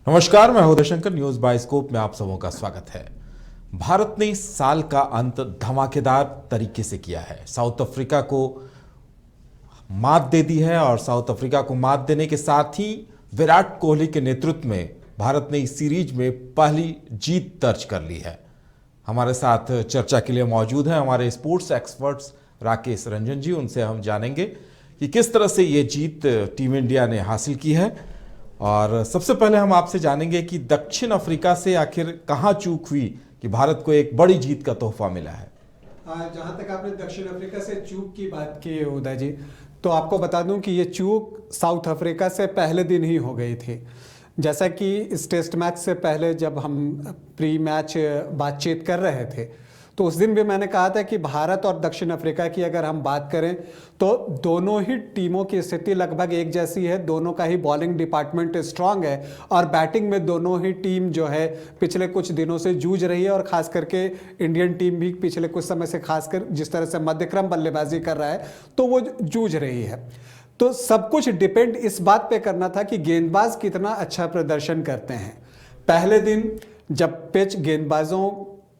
नमस्कार, मैं हूं दशंकर। न्यूज बाइस्कोप में आप सबों का स्वागत है। भारत ने इस साल का अंत धमाकेदार तरीके से किया है। साउथ अफ्रीका को मात दे दी है और साउथ अफ्रीका को मात देने के साथ ही विराट कोहली के नेतृत्व में भारत ने इस सीरीज में पहली जीत दर्ज कर ली है। हमारे साथ चर्चा के लिए मौजूद हैं हमारे स्पोर्ट्स एक्सपर्ट्स राकेश रंजन जी। उनसे हम जानेंगे कि किस तरह से ये जीत टीम इंडिया ने हासिल की है। और सबसे पहले हम आपसे जानेंगे कि दक्षिण अफ्रीका से आखिर कहां चूक हुई कि भारत को एक बड़ी जीत का तोहफा मिला है। जहां तक आपने दक्षिण अफ्रीका से चूक की बात की है उदय जी, तो आपको बता दूं कि ये चूक साउथ अफ्रीका से पहले दिन ही हो गई थी। जैसा कि इस टेस्ट मैच से पहले जब हम प्री मैच बातचीत कर रहे थे तो उस दिन भी मैंने कहा था कि भारत और दक्षिण अफ्रीका की अगर हम बात करें तो दोनों ही टीमों की स्थिति लगभग एक जैसी है। दोनों का ही बॉलिंग डिपार्टमेंट स्ट्रांग है और बैटिंग में दोनों ही टीम जो है पिछले कुछ दिनों से जूझ रही है। और खास करके इंडियन टीम भी पिछले कुछ समय से खासकर जिस तरह से मध्यक्रम बल्लेबाजी कर रहा है तो वो जूझ रही है। तो सब कुछ डिपेंड इस बात पे करना था कि गेंदबाज कितना अच्छा प्रदर्शन करते हैं। पहले दिन जब पिच गेंदबाजों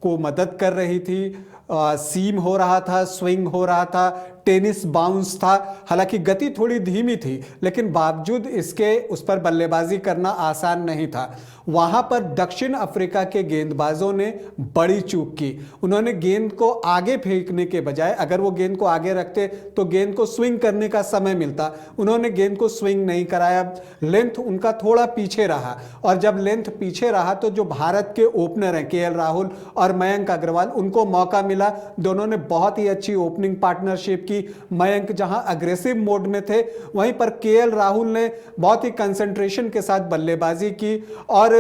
को मदद कर रही थी, सीम हो रहा था, स्विंग हो रहा था, टेनिस बाउंस था, हालांकि गति थोड़ी धीमी थी लेकिन बावजूद इसके उस पर बल्लेबाजी करना आसान नहीं था। वहां पर दक्षिण अफ्रीका के गेंदबाजों ने बड़ी चूक की। उन्होंने गेंद को आगे फेंकने के बजाय, अगर वो गेंद को आगे रखते तो गेंद को स्विंग करने का समय मिलता, उन्होंने गेंद को स्विंग नहीं कराया। लेंथ उनका थोड़ा पीछे रहा और जब लेंथ पीछे रहा तो जो भारत के ओपनर हैं केएल राहुल और मयंक अग्रवाल, उनको मौका मिला। दोनों ने बहुत ही अच्छी ओपनिंग पार्टनरशिप की। मयंक जहां अग्रेसिव मोड में थे वहीं पर केएल राहुल ने बहुत ही कंसंट्रेशन के साथ बल्लेबाजी की और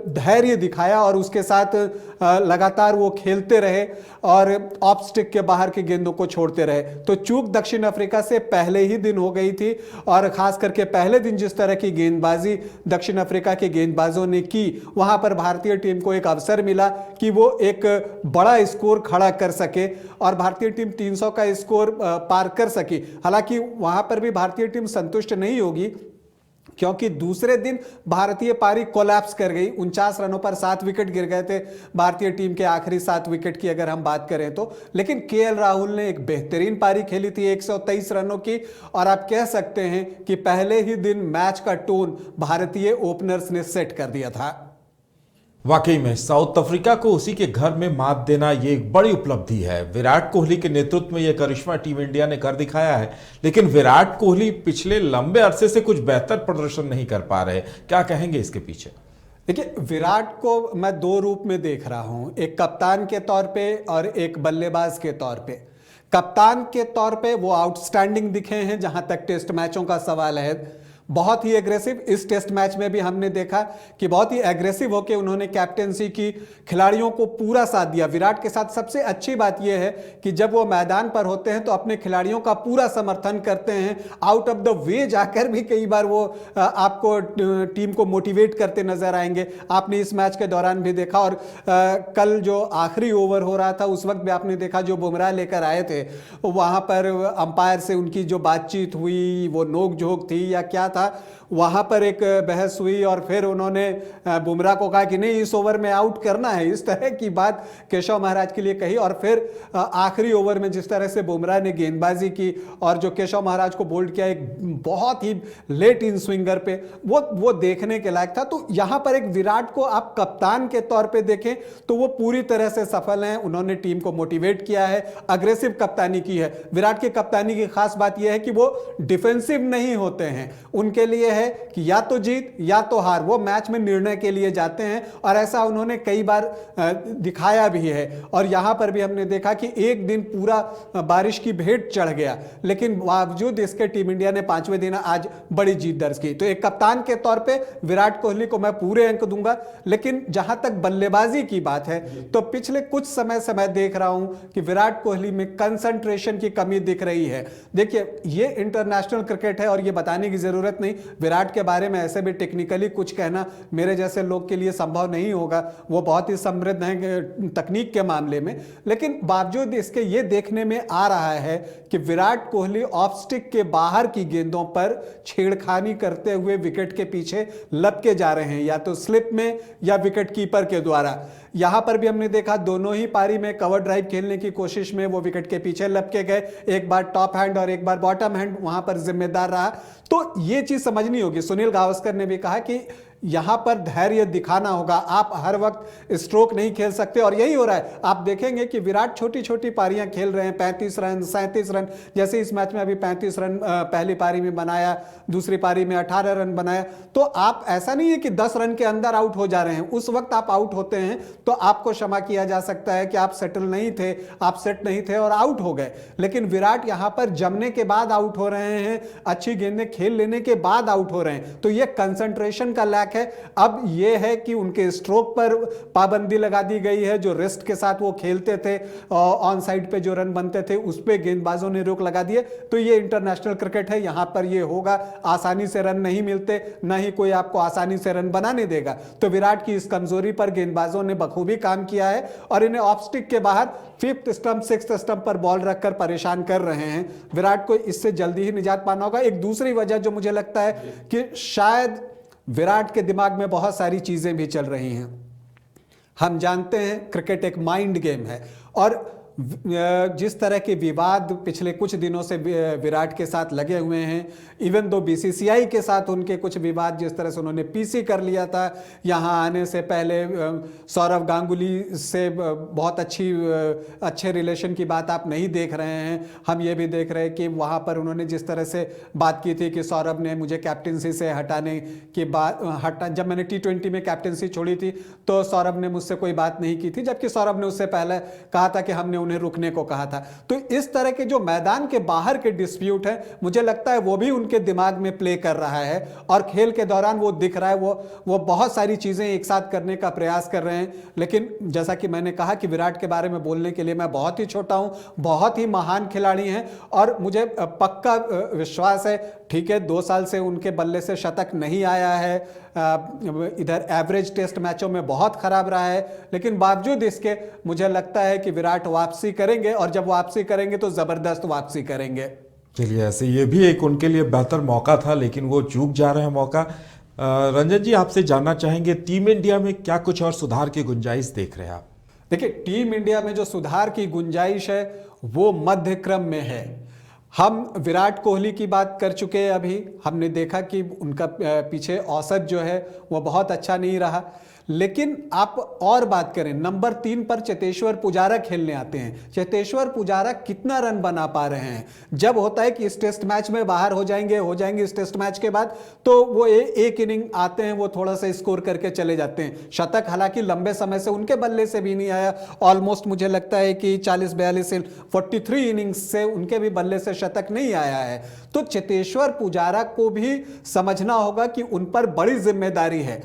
धैर्य दिखाया और उसके साथ लगातार वो खेलते रहे और ऑफ स्टिक के बाहर की गेंदों को छोड़ते रहे। तो चूक दक्षिण अफ्रीका से पहले ही दिन हो गई थी और खास करके पहले दिन जिस तरह की गेंदबाजी दक्षिण अफ्रीका के गेंदबाजों ने की, वहां पर भारतीय टीम को एक अवसर मिला कि वो एक बड़ा स्कोर खड़ा कर सके और भारतीय टीम 300 का स्कोर पार कर सकी। हालांकि वहां पर भी भारतीय टीम संतुष्ट नहीं होगी क्योंकि दूसरे दिन भारतीय पारी कोलैप्स कर गई। 49 रनों पर 7 विकेट गिर गए थे भारतीय टीम के आखिरी 7 विकेट की अगर हम बात करें तो। लेकिन केएल राहुल ने एक बेहतरीन पारी खेली थी 123 रनों की और आप कह सकते हैं कि पहले ही दिन मैच का टोन भारतीय ओपनर्स ने सेट कर दिया था। वाकई में साउथ अफ्रीका को उसी के घर में मात देना ये एक बड़ी उपलब्धि है। विराट कोहली के नेतृत्व में यह करिश्मा टीम इंडिया ने कर दिखाया है। लेकिन विराट कोहली पिछले लंबे अरसे से कुछ बेहतर प्रदर्शन नहीं कर पा रहे। क्या कहेंगे इसके पीछे? देखिए, विराट को मैं दो रूप में देख रहा हूं, एक कप्तान के तौर पे और एक बल्लेबाज के तौर पे। कप्तान के तौर पे वो आउटस्टैंडिंग दिखे हैं जहां तक टेस्ट मैचों का सवाल है। बहुत ही एग्रेसिव, इस टेस्ट मैच में भी हमने देखा कि बहुत ही एग्रेसिव होकर उन्होंने कैप्टेंसी की, खिलाड़ियों को पूरा साथ दिया। विराट के साथ सबसे अच्छी बात यह है कि जब वो मैदान पर होते हैं तो अपने खिलाड़ियों का पूरा समर्थन करते हैं। आउट ऑफ द वे जाकर भी कई बार वो आपको टीम को मोटिवेट करते नजर आएंगे। आपने इस मैच के दौरान भी देखा और कल जो आखिरी ओवर हो रहा था उस वक्त भी आपने देखा जो बुमराह लेकर आए थे वहां पर अंपायर से उनकी जो बातचीत हुई, वो नोक झोंक थी या क्या था, वहां पर एक बहस हुई और फिर उन्होंने बुमराह को कहा कि नहीं इस ओवर में आउट करना है, इस तरह की बात केशव महाराज के लिए कही। और फिर आखिरी ओवर में जिस तरह से बुमराह ने गेंदबाजी की और जो केशव महाराज को बोल्ड किया एक बहुत ही लेट इन स्विंगर पे, वो देखने के लायक था। तो यहां पर एक विराट को आप कप्तान के तौर पे देखें तो वो पूरी तरह से सफल हैं। उन्होंने टीम को मोटिवेट किया है, अग्रेसिव कप्तानी की है। विराट की कप्तानी की खास बात यह है कि वो डिफेंसिव नहीं होते हैं। उनके लिए है कि या तो जीत या तो हार, वो मैच में निर्णय के लिए जाते हैं और ऐसा उन्होंने कई बार दिखाया भी है। और यहां पर भी हमने देखा कि एक दिन पूरा बारिश की भेंट चढ़ गया लेकिन बावजूद इसके टीम इंडिया ने 5वें दिन आज बड़ी जीत दर्ज की। तो एक कप्तान के तौर पे विराट कोहली को मैं पूरे अंक दूंगा। लेकिन जहां तक बल्लेबाजी की बात है तो पिछले कुछ समय से मैं देख रहा हूं कि विराट कोहली में कंसंट्रेशन की कमी दिख रही है। देखिए, ये इंटरनेशनल क्रिकेट है और ये बताने की जरूरत नहीं। विराट के बारे में ऐसे भी टेक्निकली कुछ कहना मेरे जैसे लोग के लिए संभव नहीं होगा, वो बहुत ही समृद्ध हैं तकनीक के मामले में। लेकिन बावजूद इसके ये देखने में आ रहा है कि विराट कोहली ऑफ स्टिक के बाहर की गेंदों पर छेड़खानी करते हुए विकेट के पीछे लपके जा रहे हैं, या तो स्लिप में या विकेट कीपर के द्वारा। यहां पर भी हमने देखा दोनों ही पारी में कवर ड्राइव खेलने की कोशिश में वो विकेट के पीछे लपके गए, एक बार टॉप हैंड और एक बार बॉटम हैंड वहां पर जिम्मेदार रहा। तो ये चीज समझनी होगी। सुनील गावस्कर ने भी कहा कि यहां पर धैर्य दिखाना होगा, आप हर वक्त स्ट्रोक नहीं खेल सकते, और यही हो रहा है। आप देखेंगे कि विराट छोटी छोटी पारियां खेल रहे हैं, 35 रन 37 रन, जैसे इस मैच में अभी 35 रन पहली पारी में बनाया, दूसरी पारी में 18 रन बनाया। तो आप ऐसा नहीं है कि 10 रन के अंदर आउट हो जा रहे हैं, उस वक्त आप आउट होते हैं तो आपको क्षमा किया जा सकता है कि आप सेटल नहीं थे, आप सेट नहीं थे और आउट हो गए। लेकिन विराट यहां पर जमने के बाद आउट हो रहे हैं, अच्छी गेंदें खेल लेने के बाद आउट हो रहे हैं, तो यह कंसंट्रेशन का लैक है। अब यह है कि उनके स्ट्रोक पर पाबंदी लगा दी गई है, जो रिस्ट के साथ वो खेलते थे, ऑन साइड पे जो रन बनते थे उस पे गेंदबाजों ने रोक लगा दिए। तो ये इंटरनेशनल क्रिकेट है, यहां पर ये होगा, आसानी से रन नहीं मिलते, ना ही कोई आपको आसानी से रन बनाने देगा। तो विराट की इस कमजोरी पर गेंदबाजों ने बखूबी काम किया है और इन्हें ऑफ स्टिक के बाहर 5th स्टंप 6th स्टंप पर बॉल रखकर परेशान कर रहे हैं। विराट को इससे जल्दी ही निजात पाना होगा। एक दूसरी वजह जो मुझे लगता है कि शायद विराट के दिमाग में बहुत सारी चीजें भी चल रही हैं। हम जानते हैं क्रिकेट एक माइंड गेम है, और जिस तरह के विवाद पिछले कुछ दिनों से विराट के साथ लगे हुए हैं, इवन दो बीसीसीआई के साथ उनके कुछ विवाद, जिस तरह से उन्होंने पीसी कर लिया था, यहां आने से पहले सौरव गांगुली से बहुत अच्छे रिलेशन की बात आप नहीं देख रहे हैं। हम ये भी देख रहे हैं कि वहां पर उन्होंने जिस तरह से बात की थी कि सौरभ ने मुझे कैप्टनसी से हटाने की बात, जब मैंने T20 में कैप्टनसी छोड़ी थी तो सौरभ ने मुझसे कोई बात नहीं की थी, जबकि सौरभ ने उससे पहले कहा था कि हमने उन्हें रुकने को कहा था। तो इस तरह के जो मैदान के बाहर के डिस्प्यूट हैं, मुझे लगता है वो भी उनके दिमाग में प्ले कर रहा है, और खेल के दौरान वो दिख रहा है, वो बहुत सारी चीजें एक साथ करने का प्रयास कर रहे हैं। लेकिन जैसा कि मैंने कहा कि विराट के बारे में बोलने के लिए मैं बहुत ही छोटा हूं, बहुत ही महान खिलाड़ी हैं, और मुझे पक्का विश्वास है, ठीक है 2 साल से उनके बल्ले से शतक नहीं आया है, इधर एवरेज टेस्ट मैचों में बहुत खराब रहा है, लेकिन बावजूद इसके मुझे लगता है कि विराट वापसी करेंगे, और जब वापसी करेंगे तो जबरदस्त वापसी करेंगे। चलिए, ऐसे ये भी एक उनके लिए बेहतर मौका था, लेकिन वो चूक जा रहे हैं मौका। रंजन जी, आपसे जानना चाहेंगे टीम इंडिया में क्या कुछ और सुधार की गुंजाइश देख रहे हैं आप? देखिए, टीम इंडिया में जो सुधार की गुंजाइश है वो मध्य क्रम में है। हम विराट कोहली की बात कर चुके हैं, अभी हमने देखा कि उनका पीछे औसत जो है वो बहुत अच्छा नहीं रहा। लेकिन आप और बात करें, नंबर 3 पर चेतेश्वर पुजारा खेलने आते हैं। चेतेश्वर पुजारा कितना रन बना पा रहे हैं? जब होता है कि इस टेस्ट मैच में बाहर हो जाएंगे इस टेस्ट मैच के बाद, तो वो एक इनिंग आते हैं, वो थोड़ा सा स्कोर करके चले जाते हैं। शतक हालांकि लंबे समय से उनके बल्ले से भी नहीं आया, ऑलमोस्ट मुझे लगता है कि 40-42 से 43 इनिंग्स से उनके भी बल्ले से शतक नहीं आया है। तो चेतेश्वर पुजारा को भी समझना होगा कि उन पर बड़ी जिम्मेदारी है।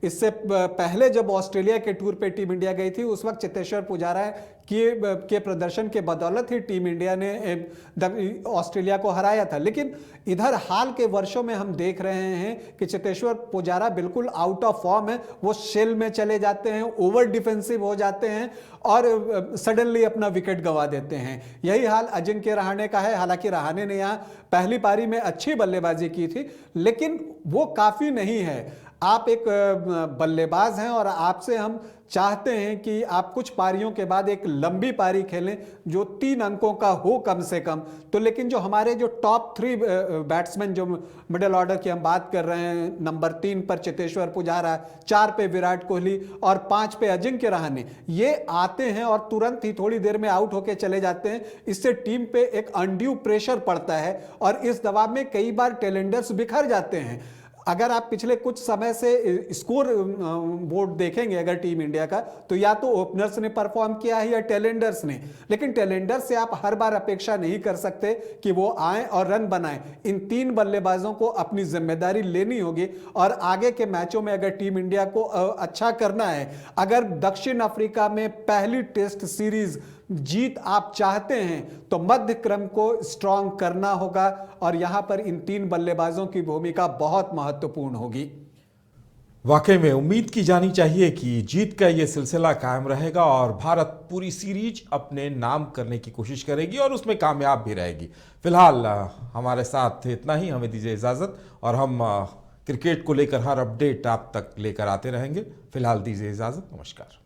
इससे पहले जब ऑस्ट्रेलिया के टूर पे टीम इंडिया गई थी, उस वक्त चेतेश्वर पुजारा के प्रदर्शन के बदौलत ही टीम इंडिया ने ऑस्ट्रेलिया को हराया था। लेकिन इधर हाल के वर्षों में हम देख रहे हैं कि चेतेश्वर पुजारा बिल्कुल आउट ऑफ फॉर्म है। वो शेल में चले जाते हैं, ओवर डिफेंसिव हो जाते हैं और सडनली अपना विकेट गंवा देते हैं। यही हाल अजिंक्य रहाणे का है। हालांकि रहाणे ने यहाँ पहली पारी में अच्छी बल्लेबाजी की थी, लेकिन वो काफी नहीं है। आप एक बल्लेबाज हैं और आपसे हम चाहते हैं कि आप कुछ पारियों के बाद एक लंबी पारी खेलें जो 3 अंकों का हो कम से कम। तो लेकिन जो हमारे जो टॉप 3 बैट्समैन, जो मिडिल ऑर्डर की हम बात कर रहे हैं, नंबर 3 पर चेतेश्वर पुजारा, 4 पे विराट कोहली और 5 पे अजिंक्य रहाणे, ये आते हैं और तुरंत ही थोड़ी देर में आउट होकर चले जाते हैं। इससे टीम पे एक अनड्यू प्रेशर पड़ता है और इस दबाव में कई बार टेलेंडर्स बिखर जाते हैं। अगर आप पिछले कुछ समय से स्कोर बोर्ड देखेंगे अगर टीम इंडिया का, तो या तो ओपनर्स ने परफॉर्म किया है या टेलेंडर्स ने। लेकिन टेलेंडर्स से आप हर बार अपेक्षा नहीं कर सकते कि वो आए और रन बनाएं। इन 3 बल्लेबाजों को अपनी जिम्मेदारी लेनी होगी और आगे के मैचों में अगर टीम इंडिया को अच्छा करना है, अगर दक्षिण अफ्रीका में पहली टेस्ट सीरीज जीत आप चाहते हैं तो मध्य क्रम को स्ट्रांग करना होगा और यहां पर इन 3 बल्लेबाजों की भूमिका बहुत महत्वपूर्ण होगी। वाकई में उम्मीद की जानी चाहिए कि जीत का ये सिलसिला कायम रहेगा और भारत पूरी सीरीज अपने नाम करने की कोशिश करेगी और उसमें कामयाब भी रहेगी। फिलहाल हमारे साथ इतना ही, हमें दीजिए इजाज़त और हम क्रिकेट को लेकर हर अपडेट आप तक लेकर आते रहेंगे। फिलहाल दीजिए इजाज़त, नमस्कार।